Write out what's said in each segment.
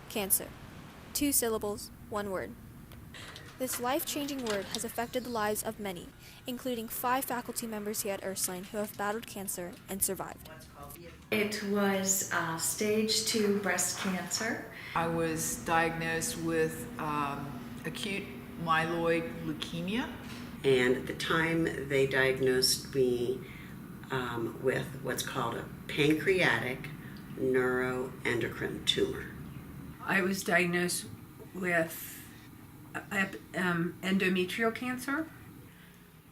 Cancer. 2 syllables, 1 word. This life-changing word has affected the lives of many, including 5 faculty members here at Ursuline who have battled cancer and survived. It was stage 2 breast cancer. I was diagnosed with acute myeloid leukemia. And at the time they diagnosed me with what's called a pancreatic neuroendocrine tumor. I was diagnosed with endometrial cancer.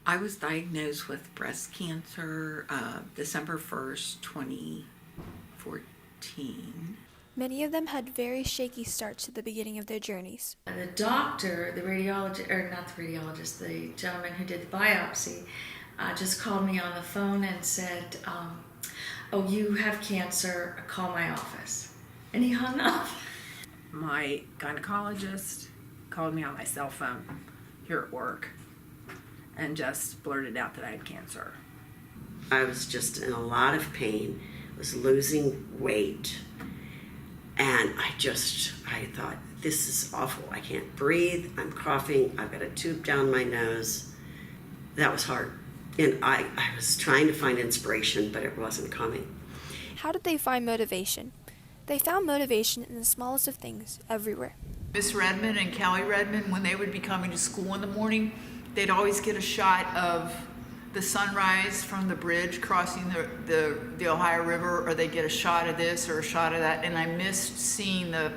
I was diagnosed with breast cancer December 1st, 2014. Many of them had very shaky starts to the beginning of their journeys. The doctor, the radiologist, or not the radiologist, the gentleman who did the biopsy, just called me on the phone and said, oh, you have cancer, call my office. And he hung up. My gynecologist called me on my cell phone here at work and just blurted out that I had cancer. I was just in a lot of pain, was losing weight, and I thought, this is awful. I can't breathe, I'm coughing, I've got a tube down my nose. That was hard. And I was trying to find inspiration, but it wasn't coming. How did they find motivation? They found motivation in the smallest of things, everywhere. Miss Redmond and Callie Redmond, when they would be coming to school in the morning, they'd always get a shot of the sunrise from the bridge crossing the Ohio River, or they get a shot of this or a shot of that. And I missed seeing the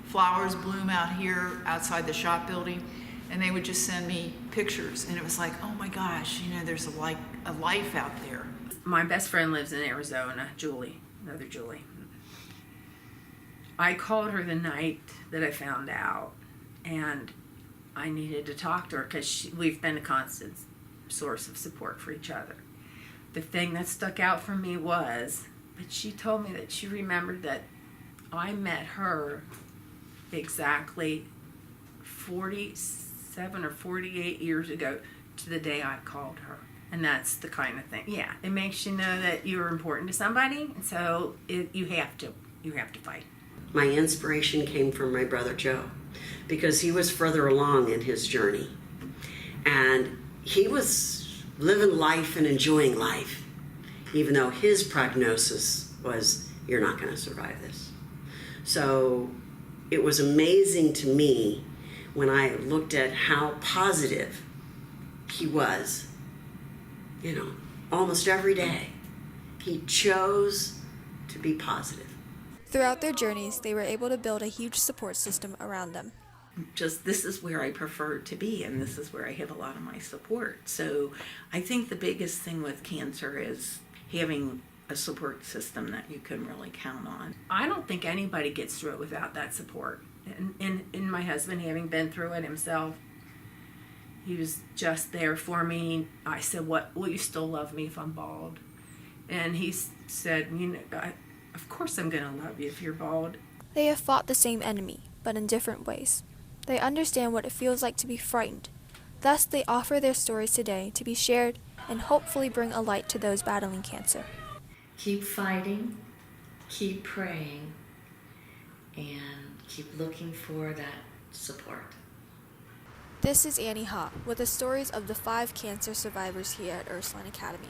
flowers bloom out here outside the shop building. And they would just send me pictures, and it was like, oh my gosh, there's a life out there. My best friend lives in Arizona, Julie, another Julie. I called her the night that I found out, and I needed to talk to her because we've been a constant source of support for each other. The thing that stuck out for me was that she told me that she remembered that I met her exactly 47 or 48 years ago to the day I called her. And that's the kind of thing. Yeah, it makes you know that you're important to somebody, and so you have to fight. My inspiration came from my brother Joe, because he was further along in his journey. And he was living life and enjoying life, even though his prognosis was, you're not going to survive this. So it was amazing to me when I looked at how positive he was, almost every day. He chose to be positive. Throughout their journeys, they were able to build a huge support system around them. Just this is where I prefer to be, and this is where I have a lot of my support. So I think the biggest thing with cancer is having a support system that you can really count on. I don't think anybody gets through it without that support. And my husband, having been through it himself, he was just there for me. I said, "What, will you still love me if I'm bald?" And he said, of course I'm going to love you if you're bald. They have fought the same enemy, but in different ways. They understand what it feels like to be frightened. Thus, they offer their stories today to be shared and hopefully bring a light to those battling cancer. Keep fighting, keep praying, and keep looking for that support. This is Annie Ha with the stories of the 5 cancer survivors here at Ursuline Academy.